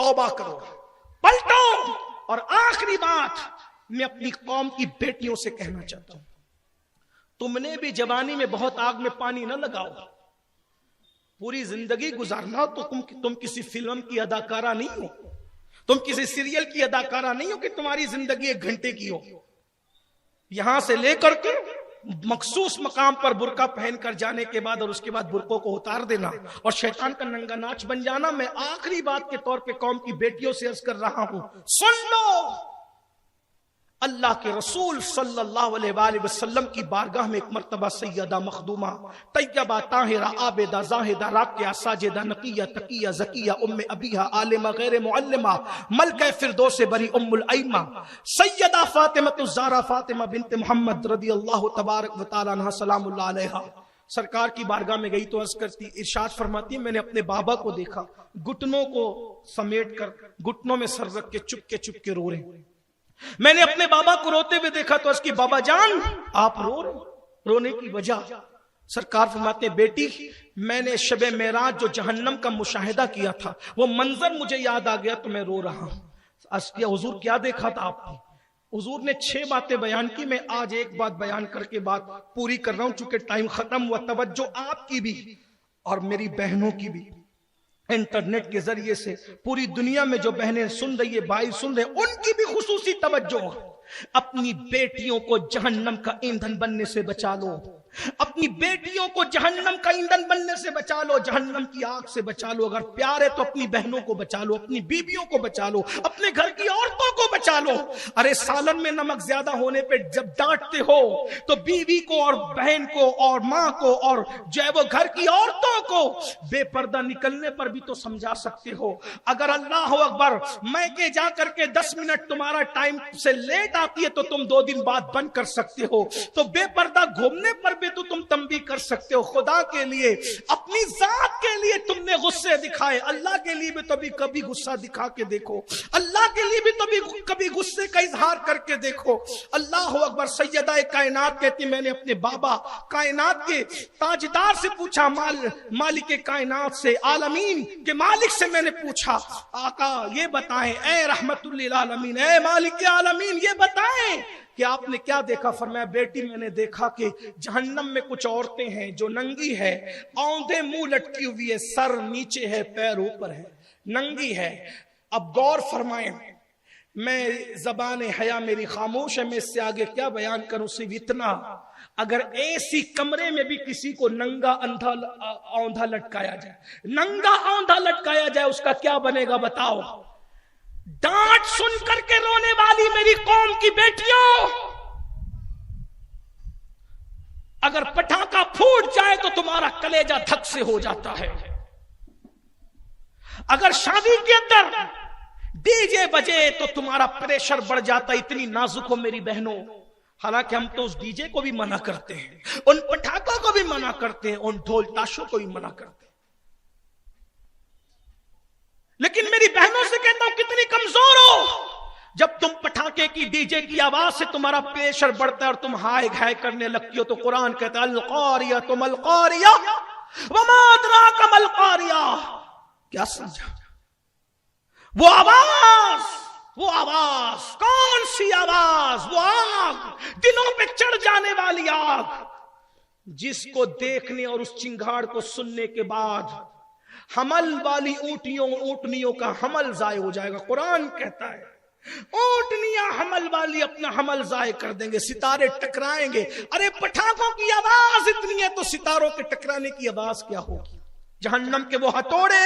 तौबा करो, पलटो। और आखिरी बात मैं अपनी कौम की बेटियों से कहना चाहता हूं, तुमने भी जवानी में बहुत आग में पानी न लगाओ। पूरी जिंदगी गुजारना तो तुम किसी फिल्म की अदाकारा नहीं हो, तुम किसी सीरियल की अदाकारा नहीं हो कि तुम्हारी जिंदगी 1 घंटे की हो। यहां से लेकर के मखसूस मकाम पर बुर्का पहनकर जाने के बाद और उसके बाद बुर्कों को उतार देना और शैतान का नंगा नाच बन जाना। मैं आखिरी बात के तौर पे कौम की बेटियों से अर्ज कर रहा हूं, सुन लो, अल्लाह के रसूल सल्लल्लाहु अलैहि वसल्लम की बारगाह में एक मर्तबा सैयदा मखदूमा तैयबा ताहिरा आबिदा जाहिदा राकिया साजिदा नकिया तकिया ज़किया उम्मे अबीहा आलिमा गैर मुअल्लिमा मलका फिरदौस बरी उम्मुल अइमा सैयदा फातिमा ज़हरा फातिमा बिन्त मोहम्मद रदियल्लाहु तबारक व तआला अन्हा सलामुल्लाह अलैहा सरकार की बारगाह में गई तो अर्ज करती, इरशाद फरमाती, मैंने अपने बाबा को देखा घुटनों को समेट कर घुटनों में सर रख के चुपके रो रहे। मैंने अपने बाबा को रोते हुए देखा तो उसकी बाबा जान आप रो रहे, रोने की वजह? सरकार फरमाते, बेटी मैंने शबे मेराज जो जहन्नम का मुशाहिदा किया था वो मंजर मुझे याद आ गया तो मैं रो रहा हूं। अस्किया हुजूर क्या देखा था आपने? हुजूर ने 6 बातें बयान की, मैं आज एक बात बयान करके बात पूरी कर रहा हूं चूंकि टाइम खत्म हुआ। तवज्जो आपकी भी और मेरी बहनों की भी, इंटरनेट के जरिए से पूरी दुनिया में जो बहनें सुन रही है, भाई सुन रहे, उनकी भी खुसूसी तवज्जो। अपनी बेटियों को जहन्नम का ईंधन बनने से बचा लो, अपनी बेटियों को जहन्नम का ईंधन बनने से बचा लो, जहन्नम की आग से बचा लो। अगर प्यार है तो अपनी बहनों को बचा लो, अपनी बीबियों को बचा लो, अपने घर की औरतों को बचा लो। अरे सालन में नमक ज्यादा होने पे जब डांटते हो तो बीवी को और बहन को और माँ को और जो है वो घर की औरतों को बेपर्दा निकलने पर भी तो समझा सकते हो। अगर अल्लाह अकबर मैके जा करके 10 मिनट तुम्हारा टाइम से लेट आती है तो तुम 2 दिन बाद बंद कर सकते हो, तो बेपर्दा घूमने पर भी तो तुम तंबी कर सकते हो। खुदा के लिए, अपनी जात के लिए तुमने गुस्से दिखाए, अल्लाह के लिए भी तो कभी गुस्सा दिखा के देखो, अल्लाह के लिए भी तो कभी गुस्से का इजहार करके देखो। अल्लाह अकबर। सैयदा कायनात कहती, मैंने अपने बाबा कायनात के ताजदार से पूछा, मालिक कायनात से, आलमीन के मालिक से मैंने पूछा, आका ये बताएं, ए रहमतुल लिल आलमीन, ए मालिक आलमीन ये बताएं कि आपने क्या देखा? फरमाया, बेटी मैंने देखा कि जहन्नम में कुछ औरतें हैं जो नंगी है, औंधे मुंह लटकी हुई है, सर नीचे है, पैर ऊपर है, नंगी है। अब गौर फरमाएं, मैं जबान हया मेरी खामोश है, मैं इससे आगे क्या बयान करूं? सिर्फ इतना, अगर ऐसी कमरे में भी किसी को नंगा औंधा लटकाया जाए, नंगा औंधा लटकाया जाए, उसका क्या बनेगा बताओ? डांट सुन करके रोने वाली मेरी कौम की बेटियों, अगर पटाखा फूट जाए तो तुम्हारा कलेजा धक से हो जाता है। अगर शादी के अंदर डीजे बजे तो तुम्हारा प्रेशर बढ़ जाता है। इतनी नाजुक हो मेरी बहनों। हालांकि हम तो उस डीजे को भी मना करते हैं, उन पटाखों को भी मना करते हैं, उन ढोल ताशों को भी मना करते हैं, लेकिन मेरी बहनों से कहता हूं कितनी कमजोर हो जब तुम पटाखे की डीजे की आवाज से तुम्हारा प्रेशर बढ़ता है और तुम हाय घाय करने लगती हो। तो कुरान कहता है, अल-क़ारिया तुमल क़ारिया वमा अदराका मल क़ारिया। क्या समझा? वो आवाज कौन सी आवाज? वो आग, दिलों पे चढ़ जाने वाली आग, जिसको देखने और उस चिंगाड़ को सुनने के बाद हमल वाली ऊंटनियों का हमल जाय हो जाएगा। कुरान कहता है ऊंटनियां हमल वाली अपना हमल जाय कर देंगे, सितारे टकराएंगे। अरे पटाखों की आवाज इतनी है तो सितारों के टकराने की आवाज क्या होगी? जहन्नम के वो हथौड़े,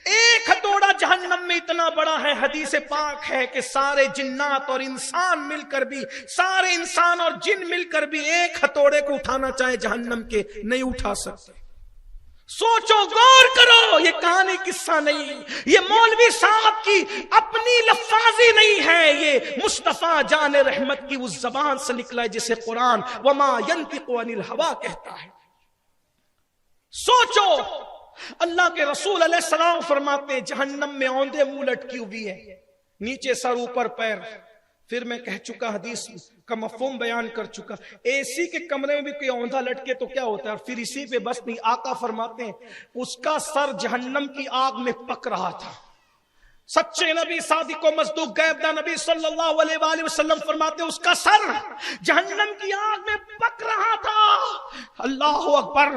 एक हथौड़ा जहन्नम में इतना बड़ा है, हदीस पाक है कि सारे जिन्नात और इंसान मिलकर भी, सारे इंसान और जिन मिलकर भी एक हथौड़े को उठाना चाहे जहन्नम के, नहीं उठा सकते। सोचो, गौर करो, ये कहानी किस्सा नहीं, ये मौलवी साहब की अपनी लफ्जाजी नहीं है, ये मुस्तफा जान रहमत की उस जबान से निकला है जिसे कुरान वमा यंतिकु अनिल हवा कहता है। सोचो, अल्लाह के रसूल अलैहिस्सलाम फरमाते हैं जहन्नम में औंधे मुंह लटकी हुई है, नीचे सर ऊपर पैर। फिर मैं कह चुका, हदीस का मफहूम बयान कर चुका, एसी के कमरे में भी कोई औंधा लटके तो क्या होता है? और फिर इसी पे बस नहीं, आका फरमाते हैं उसका सर जहन्नम की आग में पक रहा था, सच्चे नबी सादिक व मस्दूक गैबदा नबी सल्लल्लाहु अलैहि वसल्लम फरमाते उसका सर जहन्नम की आग में पक रहा था। अल्लाहु अकबर।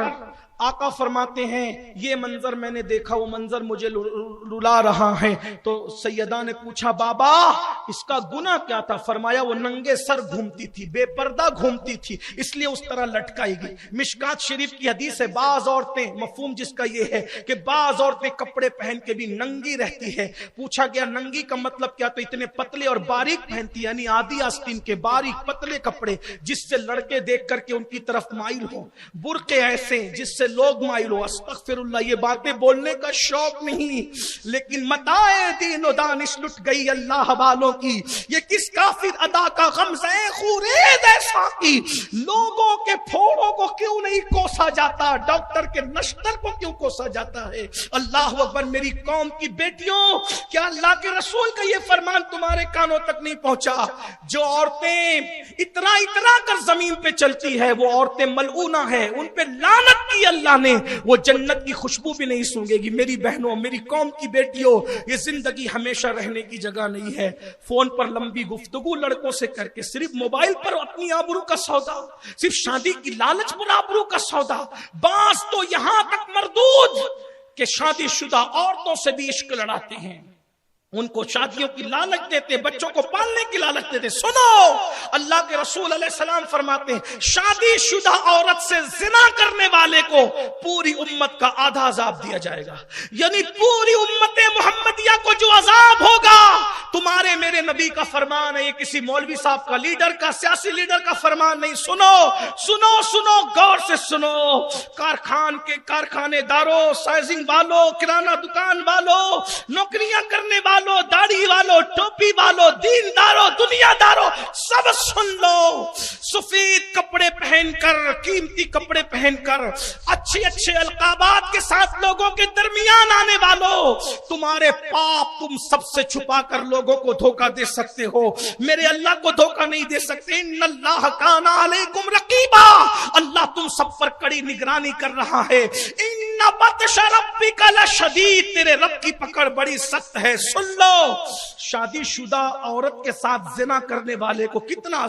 आका फरमाते हैं ये मंजर मैंने देखा, वो मंजर मुझे रुला रहा है। तो सैयदा ने पूछा बाबा इसका गुनाह क्या था? फरमाया वो नंगे सर घूमती थी, बेपर्दा घूमती थी, इसलिए उस तरह लटकाई गई। मिशकात शरीफ की हदीस है, बाज औरतें, मफहूम जिसका ये है कि बाज औरतें कपड़े पहन के भी नंगी रहती है। पूछा गया नंगी का मतलब क्या? तो इतने पतले और बारीक पहनती, यानी आधी आस्तीन के बारीक पतले कपड़े जिससे लड़के देख करके उनकी तरफ माइल हो, बुरके ऐसे जिससे लोग माइल हो। अस्तगफिरुल्लाह, ये बातें बोलने का शौक नहीं, लेकिन मताए दीन और दानिश लुट गई अल्लाह वालों की। ये किस काफिर अदा का गमज़े खुरेद ऐसा की, लोगों के फोड़ों को क्यों नहीं कोसा जाता, डॉक्टर के नश्तर को क्यों कोसा जाता है? अल्लाह अकबर। मेरी कौम की बेटियों, क्या अल्लाह के रसूल का ये फरमान तुम्हारे कानों तक नहीं पहुंचा? जो औरतें इतना इतना कर जमीन पे चलती है वो औरतें मलऊना है, उन पे लानत की अल्लाह ने, वो जन्नत की खुशबू भी नहीं सूंघेगी। मेरी बहनों, मेरी कौम की बेटियों, ये जिंदगी हमेशा रहने की जगह नहीं है। फोन पर लंबी गुफ्तगू लड़कों से करके, सिर्फ मोबाइल पर अपनी आबरू का सौदा, सिर्फ शादी की लालच पर आबरू का सौदा। बास तो यहां तक मरदूद कि शादीशुदा औरतों से भी इश्क लड़ाते हैं, उनको शादियों की लालच देते, बच्चों को पालने की लालच देते। सुनो, अल्लाह के रसूल अलैहिस्सलाम फरमाते हैं शादीशुदा औरत से जिना करने वाले को पूरी उम्मत का आधा अजाब दिया जाएगा। यानी पूरी उम्मत मुहम्मदिया को जो अजाब होगा, तुम्हारे मेरे नबी का फरमान है, ये किसी मौलवी साहब का, लीडर का, सियासी लीडर का फरमान नहीं। सुनो सुनो सुनो, गौर से सुनो। कारखानेदारों, साइजिंग वालों, किराना दुकान वालों, नौकरियां करने वालों, दाढ़ी वालों, टोपी वालों, दीनदारों, दुनियादारों, सब सुन लो। सफेद कपड़े पहनकर, कीमती कपड़े पहनकर, अच्छे अच्छे अलकाबात के साथ लोगों के दरमियान आने वालों, तुम्हारे पाप तुम सबसे छुपा कर लोगों को धोखा दे सकते हो, मेरे अल्लाह को धोखा नहीं दे सकते। इन्नल्लाह काना अलैकुम रकीबा, अल्लाह तुम सब पर कड़ी निगरानी कर रहा है। इन्ना बत्श रब्बिका लशदीद, तेरे रब की पकड़ बड़ी सख्त है। सुन लो, शादीशुदा औरत के साथ जिना करने वाले को कितना,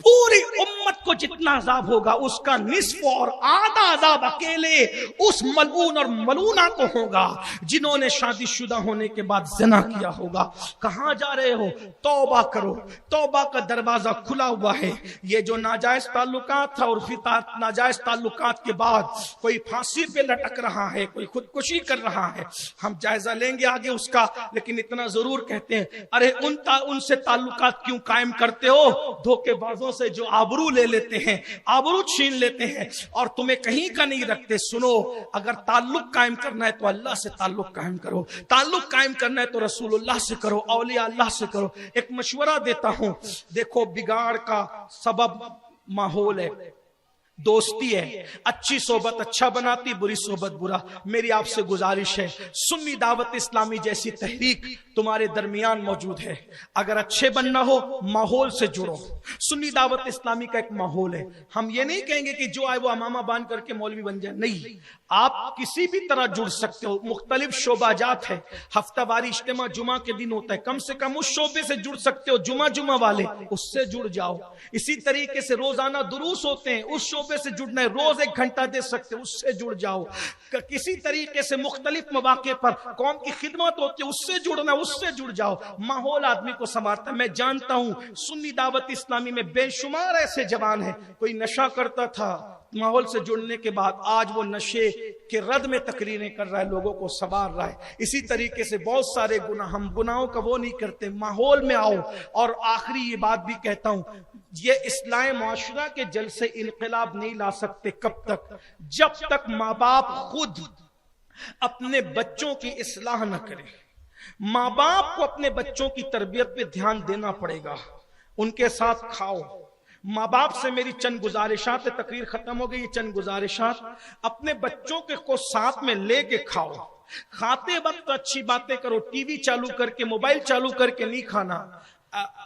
पूरी उम्मत को जितना अजाब होगा उसका निस्फ और आधा अजाब अकेले उस मलून और मलूना को होगा जिन्होंने शादीशुदा होने के बाद जिना किया होगा। कहां जा रहे हो? तौबा करो, तौबा का दरवाजा खुला हुआ है। ये जो नाजायज ताल्लुकात था और फिर नाजायज ताल्लुकात के बाद कोई फांसी पे लटक रहा है, कोई खुदकुशी कर रहा है, हम जायजा लेंगे आगे उसका, लेकिन इतना जरूर कहते हैं अरे उनसे ताल्लुकात क्यों कायम करते हो? धोखेबाजों से जो आबरू ले लेते हैं, आबरू छीन लेते हैं और तुम्हें कहीं का नहीं रखते। सुनो, अगर ताल्लुक कायम करना है तो अल्लाह से ताल्लुक कायम करो, ताल्लुक कायम करना है तो रसूलुल्लाह से करो, औलिया अल्लाह से करो। एक मशवरा देता हूं, देखो बिगाड़ का सबब माहौल है, दोस्ती है, अच्छी सोबत अच्छा बनाती, बुरी सोबत बुरा। मेरी आपसे गुजारिश है, सुन्नी दावत इस्लामी जैसी तहरीक तुम्हारे दरमियान मौजूद है, अगर अच्छे बनना हो माहौल से जुड़ो। सुन्नी दावत इस्लामी का एक माहौल है, हम ये नहीं कहेंगे कि जो आए वो अमामा बांध करके मौलवी बन जाए, नहीं, आप किसी भी तरह जुड़ सकते हो। मुख्तलिफ शोबाजात है, हफ्तावारी इज्तिमा जुमा के दिन होता है, कम से कम उस शोबे से जुड़ सकते हो, जुमा वाले, उससे जुड़ जाओ। इसी तरीके से रोजाना दुरूस होते हैं, उस शोबे से जुड़ना है, रोज 1 घंटा दे सकते हो, उससे जुड़ जाओ। किसी तरीके से मुख्तलिफ मौके पर कौम की खिदमत होती है, उससे जुड़ना, उससे जुड़ जाओ। माहौल आदमी को संवारता है। मैं जानता हूं सुन्नी दावत इस्लामी में बेशुमार ऐसे जवान हैं, कोई नशा करता था, माहौल से जुड़ने के बाद आज वो नशे के रद में तकरीरें कर रहा है, लोगों को संवार रहा है। इसी तरीके से बहुत सारे गुनाह, हम गुनाहों का वो नहीं करते, माहौल में आओ। और आखिरी ये बात भी कहता हूं, ये इस्लाह मुआशरा के जल से इनकलाब नहीं ला सकते कब तक? जब तक माँ बाप खुद अपने बच्चों की इस्लाह न करें। माँ बाप को अपने बच्चों की तरबियत पे ध्यान देना पड़ेगा, उनके साथ खाओ। माँ बाप से मेरी चंद गुजारिशात, तकरीर खत्म हो गई, ये चंद गुजारिशात, अपने बच्चों के को साथ में लेके खाओ। खाते वक्त अच्छी बातें करो, टीवी चालू करके, मोबाइल चालू करके नहीं खाना,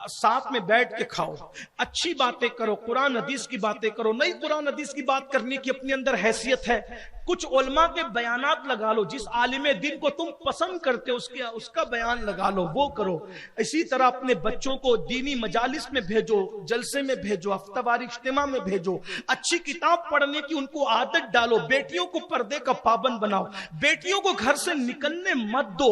साथ में बैठ के खाओ, अच्छी बातें करो, कुरान हदीस की बातें करो। नहीं कुरान हदीस की बात करने की अपने अंदर हैसियत है, کچھ علماء کے بیانات لگا لو، جس عالم دین کو تم پسند کرتے اس کا بیان لگا لو، وہ کرو۔ اسی طرح اپنے بچوں کو دینی مجالس میں بھیجو، جلسے میں بھیجو، ہفتہ واری اجتماع میں بھیجو، اچھی کتاب پڑھنے کی ان کو عادت ڈالو۔ بیٹیوں کو پردے کا پابند بناؤ، بیٹیوں کو گھر سے نکلنے مت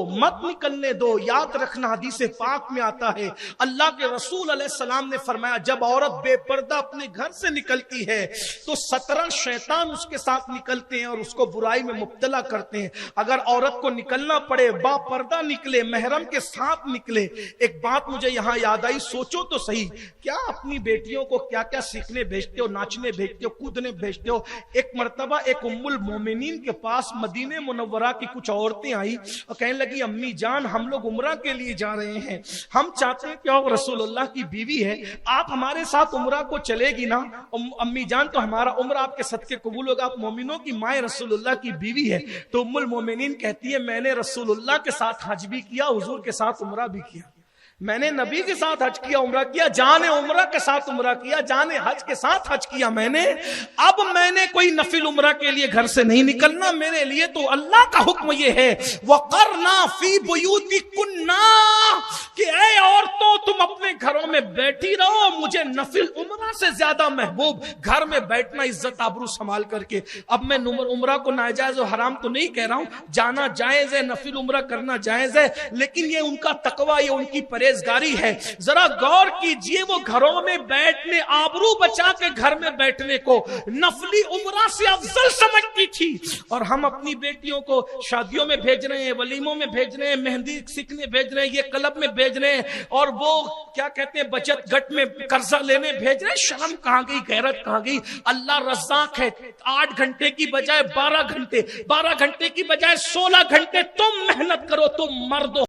نکلنے دو۔ یاد رکھنا حدیث پاک میں آتا ہے، اللہ کے رسول علیہ السلام نے فرمایا جب عورت بے پردہ اپنے گھر سے نکلتی ہے تو 17 شیطان اس کے ساتھ نکلتے ہیں اور اس کو برائی میں مبتلا کرتے ہیں۔ اگر عورت کو نکلنا پڑے با پردہ نکلے، محرم کے ساتھ نکلے۔ ایک بات مجھے یہاں یاد آئی، سوچو تو صحیح، کیا اپنی بیٹیوں کو کیا کیا سیکھنے بھیجتے ہو، ناچنے بھیجتے ہو، کودنے بھیجتے ہو۔ ایک مرتبہ ایک ام المومنین کے پاس مدینہ منورہ کی کچھ عورتیں آئی اور کہنے لگی امی جان ہم لوگ عمرہ کے لیے جا رہے ہیں، ہم چاہتے ہیں کہ آپ رسول اللہ کی بیوی ہے، آپ ہمارے ساتھ عمرہ کو چلے گی نا؟ امی جان تو ہمارا عمرہ آپ کے صدقے قبول ہوگا، آپ مومنوں کی مائیں رسول اللہ کی بیوی ہے۔ تو ام المومنین کہتی ہے میں نے رسول اللہ کے ساتھ حج بھی کیا، حضور کے ساتھ عمرہ بھی کیا، میں نے نبی کے ساتھ حج کیا، عمرہ کیا، جان عمرہ کے ساتھ عمرہ کیا، جان حج کے ساتھ حج کیا میں نے۔ اب میں نے کوئی نفل عمرہ کے لیے گھر سے نہیں نکلنا، میرے لیے تو اللہ کا حکم یہ ہے وَقَرْنَا فِي بُيُوتِكُنَّا کہ اے عورتوں تم اپنے گھروں میں بیٹھی رہو، مجھے نفل عمرہ سے زیادہ محبوب گھر میں بیٹھنا، عزت آبرو سنبھال کر کے۔ اب میں عمرہ کو ناجائز و حرام تو نہیں کہہ رہا ہوں، جانا جائز ہے، نفل عمرہ کرنا جائز ہے، لیکن یہ ان کا تقوی، یہ ان کی پرہیزگاری ہے۔ ذرا غور کیجئے، وہ گھروں میں بیٹھنے، آبرو بچا کے گھر میں بیٹھنے کو نفلی عمرہ سے افضل سمجھتی تھی، اور ہم اپنی بیٹیوں کو شادیوں میں بھیج رہے ہیں، ولیموں میں بھیج رہے ہیں، مہندی سیکھنے بھیج رہے ہیں، یہ کلب میں بھیج رہے ہیں، اور وہ کیا کہتے ہیں بچت گٹ میں قرضہ لینے بھیج رہے ہیں۔ شرم کہاں گئی، غیرت کہاں گئی؟ اللہ رزاق ہے، 8 گھنٹے کی بجائے 12 گھنٹے، 12 گھنٹے کی بجائے 16 گھنٹے تم محنت کرو، تم مرد ہو۔